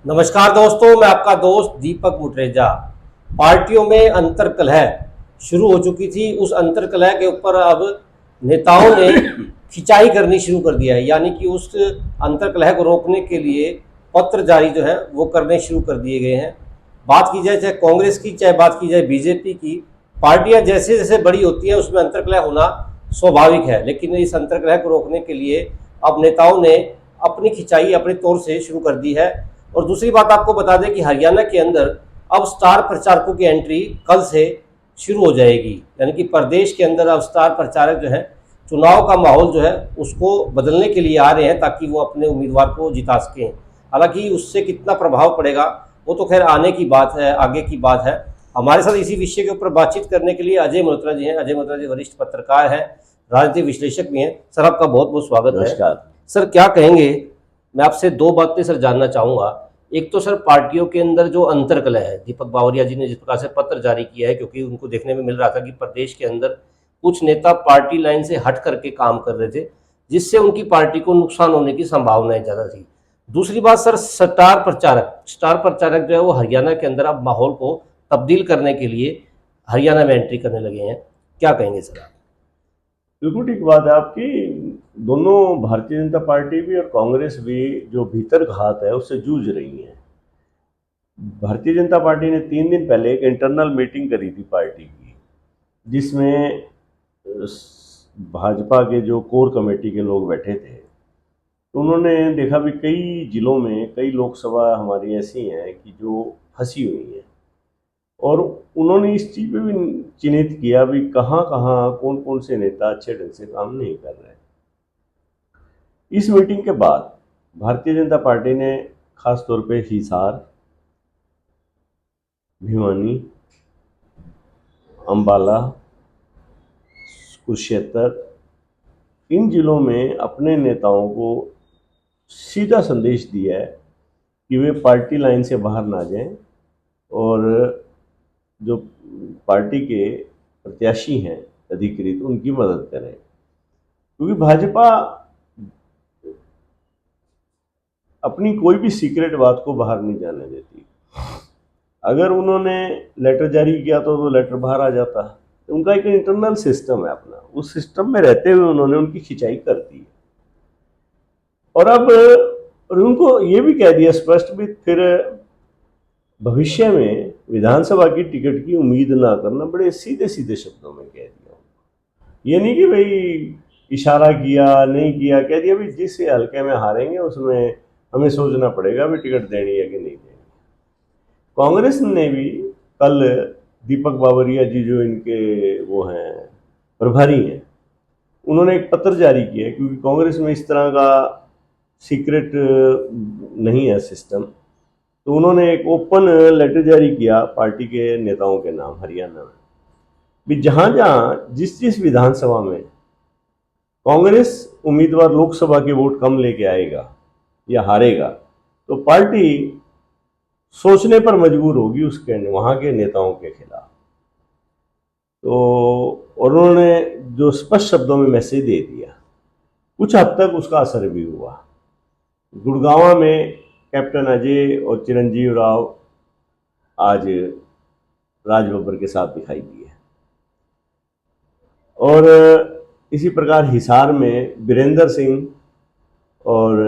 नमस्कार दोस्तों, मैं आपका दोस्त दीपक मुटरेजा। पार्टियों में अंतर्कलह शुरू हो चुकी थी। उस अंतर्कलह के ऊपर अब नेताओं ने खिंचाई करनी शुरू कर दिया है, यानी कि उस अंतर्कलह को रोकने के लिए पत्र जारी जो है वो करने शुरू कर दिए गए हैं। बात की जाए चाहे कांग्रेस की, चाहे बात की जाए बीजेपी की, पार्टियां जैसे जैसे बड़ी होती हैं उसमें अंतर्कलह होना स्वाभाविक है। लेकिन इस अंतर्कलह को रोकने के लिए अब नेताओं ने अपनी खिंचाई अपने तौर से शुरू कर दी है। और दूसरी बात आपको बता दें कि हरियाणा के अंदर अब स्टार प्रचारकों की एंट्री कल से शुरू हो जाएगी, यानी कि प्रदेश के अंदर अब स्टार प्रचारक जो है चुनाव का माहौल जो है उसको बदलने के लिए आ रहे हैं ताकि वो अपने उम्मीदवार को जिता सकें। हालांकि उससे कितना प्रभाव पड़ेगा वो तो खैर आने की बात है, आगे की बात है। हमारे साथ इसी विषय के ऊपर बातचीत करने के लिए अजय मल्होत्रा जी हैं। अजय मल्होत्रा जी वरिष्ठ पत्रकार हैं, राजनीतिक विश्लेषक भी हैं। सर, आपका बहुत बहुत स्वागत है। नमस्कार सर, क्या कहेंगे? मैं आपसे दो बातें सर जानना चाहूँगा। एक तो सर पार्टियों के अंदर जो अंतर्कलह है, दीपक बावरिया जी ने जिस प्रकार से पत्र जारी किया है, क्योंकि उनको देखने में मिल रहा था कि प्रदेश के अंदर कुछ नेता पार्टी लाइन से हट करके काम कर रहे थे, जिससे उनकी पार्टी को नुकसान होने की संभावनाएं ज़्यादा थी। दूसरी बात सर, स्टार प्रचारक जो है वो हरियाणा के अंदर अब माहौल को तब्दील करने के लिए हरियाणा में एंट्री करने लगे हैं। क्या कहेंगे सर आप? बिल्कुल ठीक बात है आपकी। दोनों भारतीय जनता पार्टी भी और कांग्रेस भी जो भीतर घात है उससे जूझ रही है। भारतीय जनता पार्टी ने 3 दिन पहले एक इंटरनल मीटिंग करी थी पार्टी की, जिसमें भाजपा के जो कोर कमेटी के लोग बैठे थे। तो उन्होंने देखा भी कई जिलों में कई लोकसभा हमारी ऐसी हैं कि जो फंसी हुई हैं, और उन्होंने इस चीज़ पे भी चिन्हित किया भी कहाँ कहाँ कौन कौन से नेता अच्छे ढंग से काम नहीं कर रहे। इस मीटिंग के बाद भारतीय जनता पार्टी ने खास तौर पे हिसार, भिवानी, अंबाला, कुरुक्षेत्र, इन जिलों में अपने नेताओं को सीधा संदेश दिया है कि वे पार्टी लाइन से बाहर ना जाएं और जो पार्टी के प्रत्याशी हैं अधिकृत उनकी मदद करें। क्योंकि भाजपा अपनी कोई भी सीक्रेट बात को बाहर नहीं जाने देती। अगर उन्होंने लेटर जारी किया तो लेटर बाहर आ जाता। उनका एक इंटरनल सिस्टम है अपना, उस सिस्टम में रहते हुए उन्होंने उनकी खिंचाई कर दी। और अब और उनको ये भी कह दिया स्पष्ट भी, फिर भविष्य में विधानसभा की टिकट की उम्मीद ना करना, बड़े सीधे सीधे शब्दों में कह दिया। ये नहीं कि भाई इशारा किया नहीं किया, कह दिया भाई जिस हल्के में हारेंगे उसमें हमें सोचना पड़ेगा भी टिकट देनी है कि नहीं देनी। कांग्रेस ने भी कल दीपक बावरिया जी जो इनके वो हैं प्रभारी हैं, उन्होंने एक पत्र जारी किया है, क्योंकि कांग्रेस में इस तरह का सीक्रेट नहीं है सिस्टम। तो उन्होंने एक ओपन लेटर जारी किया पार्टी के नेताओं के नाम हरियाणा में भी, जहां जहां जिस जिस विधानसभा में कांग्रेस उम्मीदवार लोकसभा के वोट कम लेके आएगा या हारेगा, तो पार्टी सोचने पर मजबूर होगी उसके वहां के नेताओं के खिलाफ। तो और उन्होंने जो स्पष्ट शब्दों में मैसेज दे दिया, कुछ हद तक उसका असर भी हुआ। गुड़गांव में कैप्टन अजय और चिरंजीव राव आज राज बब्बर के साथ दिखाई दिए, और इसी प्रकार हिसार में वीरेंद्र सिंह और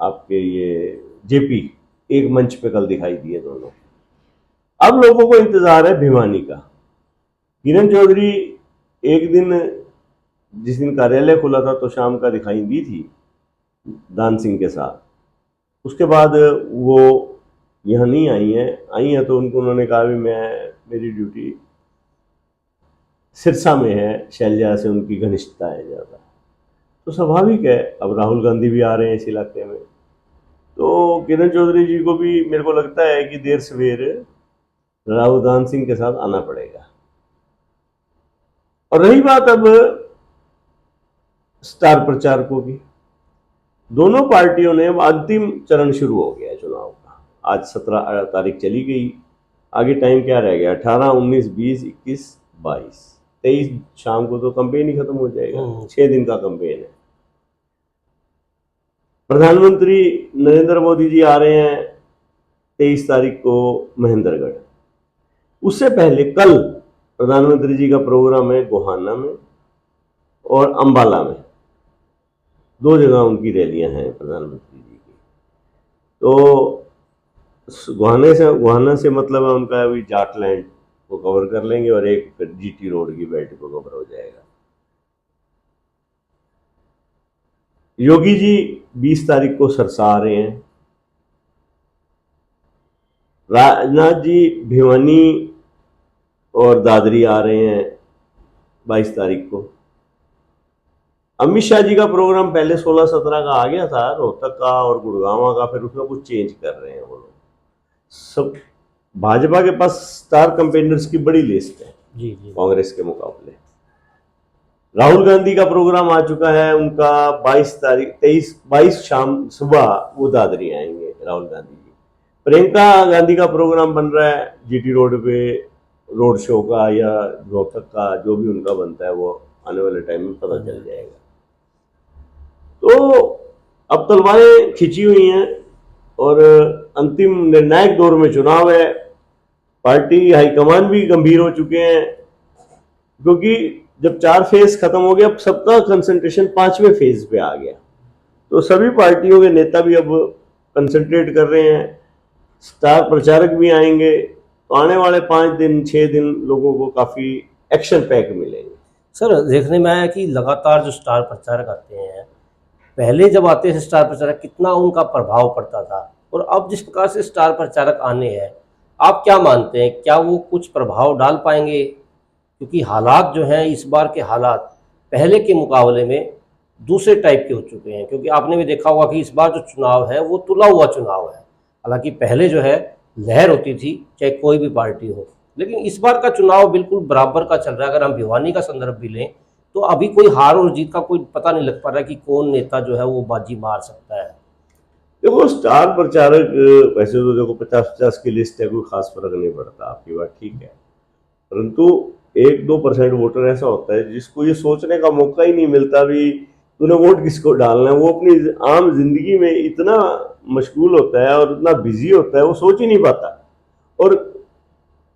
आपके ये जेपी एक मंच पे कल दिखाई दिए दोनों। अब लोगों को इंतजार है भिवानी का। किरण चौधरी एक दिन, जिस दिन कार्यालय खुला था तो शाम का दिखाई दी थी दान सिंह के साथ। उसके बाद वो यहाँ नहीं आई हैं तो उन्होंने कहा भी मेरी ड्यूटी सिरसा में है, शैलजा से उनकी घनिष्ठता है ज़्यादा। तो स्वाभाविक है, अब राहुल गांधी भी आ रहे हैं इस इलाके में, तो किरण चौधरी जी को भी मेरे को लगता है कि देर सवेर राहुल दान सिंह के साथ आना पड़ेगा। और रही बात अब स्टार प्रचारकों की, दोनों पार्टियों ने अब अंतिम चरण शुरू हो गया चुनाव का। आज 17 तारीख चली गई, आगे टाइम क्या रह गया? 18, 19, 20, 21, 22, 23 शाम को तो कंपेन ही खत्म हो जाएगा। 6 दिन का कंपेन है। प्रधानमंत्री नरेंद्र मोदी जी आ रहे हैं 23 तारीख को महेंद्रगढ़। उससे पहले कल प्रधानमंत्री जी का प्रोग्राम है गोहाना में और अंबाला में, 2 जगह उनकी रैलियां हैं प्रधानमंत्री जी की। तो गोहाना से मतलब है उनका अभी जाटलैंड को कवर कर लेंगे और एक जीटी रोड की बेल्ट को कवर हो जाएगा। योगी जी 20 तारीख को सरसा आ रहे हैं। राजनाथ जी भिवानी और दादरी आ रहे हैं 22 तारीख को। अमित शाह जी का प्रोग्राम पहले 16-17 का आ गया था, रोहतक का और गुड़गांव का, फिर उसमें कुछ चेंज कर रहे हैं वो लोग सब। भाजपा के पास स्टार कैंपेनर्स की बड़ी लिस्ट है जी कांग्रेस के मुकाबले। राहुल गांधी का प्रोग्राम आ चुका है उनका 22 शाम सुबह वो दादरी आएंगे राहुल गांधी जी। प्रियंका गांधी का प्रोग्राम बन रहा है जीटी रोड पे, रोड शो का या रोहतक का, जो भी उनका बनता है वो आने वाले टाइम में पता चल जाएगा। तो अब तलवारें खिंची हुई हैं और अंतिम निर्णायक दौर में चुनाव है। पार्टी हाईकमान भी गंभीर हो चुके हैं, क्योंकि जब 4 फेज खत्म हो गया, अब सबका कंसंट्रेशन 5वें फेज पे आ गया। तो सभी पार्टियों के नेता भी अब कंसंट्रेट कर रहे हैं, स्टार प्रचारक भी आएंगे। तो आने वाले 5 दिन 6 दिन लोगों को काफी एक्शन पैक मिलेंगे। सर, देखने में आया कि लगातार जो स्टार प्रचारक आते हैं, पहले जब आते थे स्टार प्रचारक, कितना उनका प्रभाव पड़ता था, और अब जिस प्रकार से स्टार प्रचारक आने हैं, आप क्या मानते हैं, क्या वो कुछ प्रभाव डाल पाएंगे? क्योंकि हालात जो हैं, इस बार के हालात पहले के मुकाबले में दूसरे टाइप के हो चुके हैं। क्योंकि आपने भी देखा होगा कि इस बार जो चुनाव है वो तुला हुआ चुनाव है। हालांकि पहले जो है लहर होती थी, चाहे कोई भी पार्टी हो, लेकिन इस बार का चुनाव बिल्कुल बराबर का चल रहा है। अगर हम भिवानी का संदर्भ भी लें तो अभी कोई हार और जीत का कोई पता नहीं लग पा रहा कि कौन नेता जो है वो बाजी मार सकता है। देखो, स्टार प्रचारक वैसे तो देखो 50-50 की लिस्ट है, कोई खास फर्क नहीं पड़ता, आपकी बात ठीक है। परंतु 1-2% वोटर ऐसा होता है जिसको ये सोचने का मौका ही नहीं मिलता भी तूने वोट किसको डालना है। वो अपनी आम जिंदगी में इतना मशगूल होता है और इतना बिजी होता है, वो सोच ही नहीं पाता। और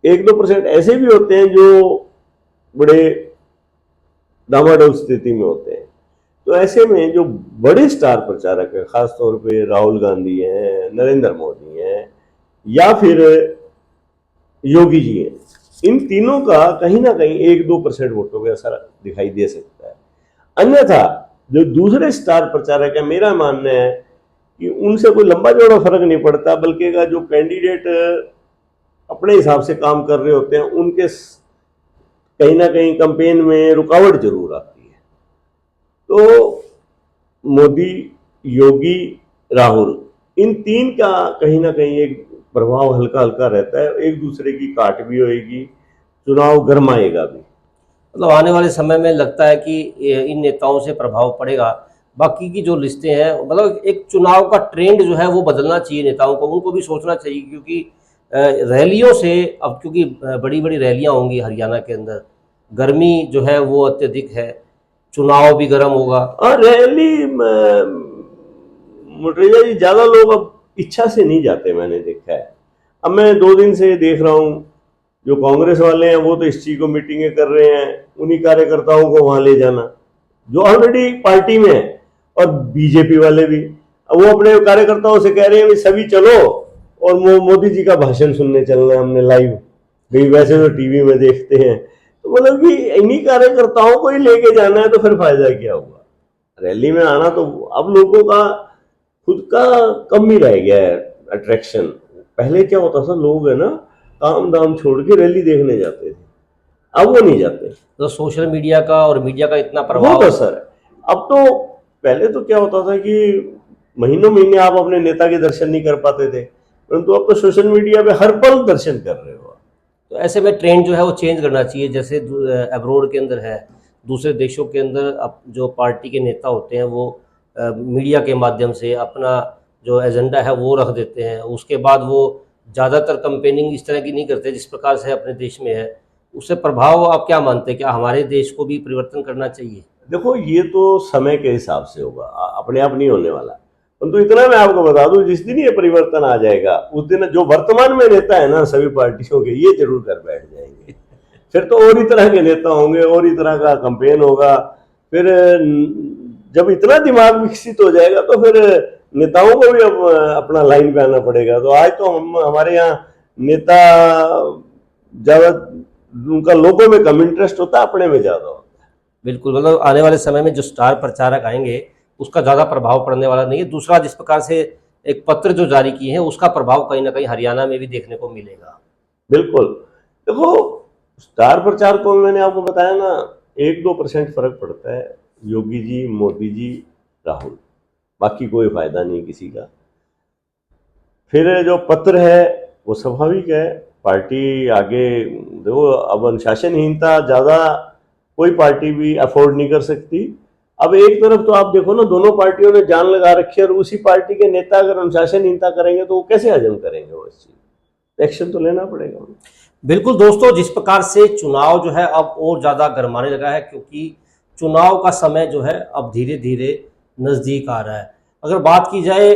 1-2% ऐसे भी होते हैं जो बड़े डामाडोल स्थिति में होते हैं। तो ऐसे में जो बड़े स्टार प्रचारक है, खासतौर पे राहुल गांधी हैं, नरेंद्र मोदी हैं या फिर योगी जी हैं, इन तीनों का कहीं ना कहीं 1-2% वोटों पे असर दिखाई दे सकता है। अन्यथा जो दूसरे स्टार प्रचारक है, मेरा मानना है कि उनसे कोई लंबा चौड़ा फर्क नहीं पड़ता, बल्कि का जो कैंडिडेट अपने हिसाब से काम कर रहे होते हैं उनके कहीं ना कहीं कैंपेन में रुकावट जरूर आती है। तो मोदी, योगी, राहुल, इन 3 का कहीं ना कहीं एक प्रभाव हल्का हल्का रहता है। एक दूसरे की काट भी होएगी, चुनाव गरमाएगा भी। मतलब आने वाले समय में लगता है कि इन नेताओं से प्रभाव पड़ेगा। बाकी की जो लिस्टें हैं, मतलब एक चुनाव का ट्रेंड जो है वो बदलना चाहिए नेताओं को, उनको भी सोचना चाहिए। क्योंकि रैलियों से अब, क्योंकि बड़ी बड़ी रैलियां होंगी हरियाणा के अंदर, गर्मी जो है वो अत्यधिक है, चुनाव भी गर्म होगा। और रैली मुटरेजा जी ज्यादा लोग अब इच्छा से नहीं जाते, मैंने देखा है। अब मैं 2 दिन से देख रहा हूँ, जो कांग्रेस वाले हैं वो तो इस चीज को मीटिंगें कर रहे हैं, उन्हीं कार्यकर्ताओं को वहां ले जाना जो ऑलरेडी पार्टी में है, और बीजेपी वाले भी अब वो अपने कार्यकर्ताओं से कह रहे हैं सभी चलो और मोदी जी का भाषण सुनने चलना है हमने लाइव, भाई वैसे तो टीवी में देखते हैं। तो मतलब कि इन्हीं कार्यकर्ताओं को ही लेके जाना है, तो फिर फायदा क्या हुआ रैली में आना। तो अब लोगों का खुद का कम ही रह गया है अट्रैक्शन। पहले क्या होता था, लोग है ना काम दाम छोड़ के रैली देखने जाते थे, अब वो नहीं जाते। तो सोशल मीडिया का और मीडिया का इतना प्रभाव बहुत असर है। अब तो पहले तो क्या होता था कि महीनों महीने आप अपने नेता के दर्शन नहीं कर पाते थे, परंतु अब तो सोशल मीडिया पे हर पल दर्शन कर रहे हो। तो ऐसे में ट्रेंड जो है वो चेंज करना चाहिए। जैसे अब्रोड के अंदर है, दूसरे देशों के अंदर अब जो पार्टी के नेता होते हैं वो मीडिया के माध्यम से अपना जो एजेंडा है वो रख देते हैं। उसके बाद वो ज़्यादातर कंपेनिंग इस तरह की नहीं करते जिस प्रकार से अपने देश में है। उससे प्रभाव आप क्या मानते हैं, क्या हमारे देश को भी परिवर्तन करना चाहिए? देखो, ये तो समय के हिसाब से होगा, अपने आप नहीं होने वाला। परंतु इतना मैं आपको बता दूं, जिस दिन ये परिवर्तन आ जाएगा उस दिन जो वर्तमान में नेता है ना सभी पार्टियों के, ये जरूर कर बैठ जाएंगे। फिर तो और ही तरह के नेता होंगे, और ही तरह का कैंपेन होगा। फिर जब इतना दिमाग विकसित हो जाएगा तो फिर नेताओं को भी अब अपना लाइन पे आना पड़ेगा। तो आज तो हम हमारे यहाँ नेता ज्यादा, उनका लोगों में कम इंटरेस्ट होता है, अपने में ज्यादा होता है। बिल्कुल, मतलब आने वाले समय में जो स्टार प्रचारक आएंगे उसका ज़्यादा प्रभाव पड़ने वाला नहीं है। दूसरा, जिस प्रकार से एक पत्र जो जारी किए हैं उसका प्रभाव कहीं ना कहीं हरियाणा में भी देखने को मिलेगा। बिल्कुल। देखो, स्टार प्रचारकों में मैंने आपको बताया ना, 1-2% फर्क पड़ता है, योगी जी, मोदी जी, राहुल, बाकी कोई फायदा नहीं किसी का। फिर जो पत्र है वो स्वाभाविक है, पार्टी आगे देखो, अब अनुशासनहीनता ज्यादा कोई पार्टी भी अफोर्ड नहीं कर सकती। अब एक तरफ तो आप देखो ना, दोनों पार्टियों ने जान लगा रखी है, और उसी पार्टी के नेता अगर अनुशासनहीनता करेंगे तो वो कैसे हजम करेंगे वो इस चीज, एक्शन तो लेना पड़ेगा उन्हें। बिल्कुल दोस्तों, जिस प्रकार से चुनाव जो है अब और ज़्यादा गरमाने लगा है, क्योंकि चुनाव का समय जो है अब धीरे धीरे नज़दीक आ रहा है। अगर बात की जाए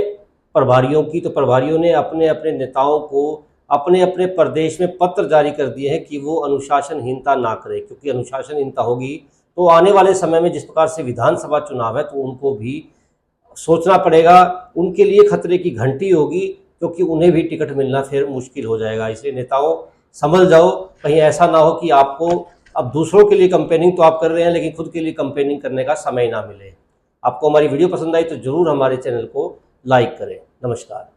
प्रभारियों की, तो प्रभारियों ने अपने अपने नेताओं को अपने अपने प्रदेश में पत्र जारी कर दिए हैं कि वो अनुशासनहीनता ना करें, क्योंकि अनुशासनहीनता होगी तो आने वाले समय में जिस प्रकार से विधानसभा चुनाव है तो उनको भी सोचना पड़ेगा, उनके लिए खतरे की घंटी होगी, क्योंकि उन्हें भी टिकट मिलना फिर मुश्किल हो जाएगा। इसलिए नेताओं, संभल जाओ, कहीं ऐसा ना हो कि आपको अब दूसरों के लिए कंपेनिंग तो आप कर रहे हैं लेकिन खुद के लिए कंपेनिंग करने का समय ना मिले। आपको हमारी वीडियो पसंद आई तो जरूर हमारे चैनल को लाइक करें। नमस्कार।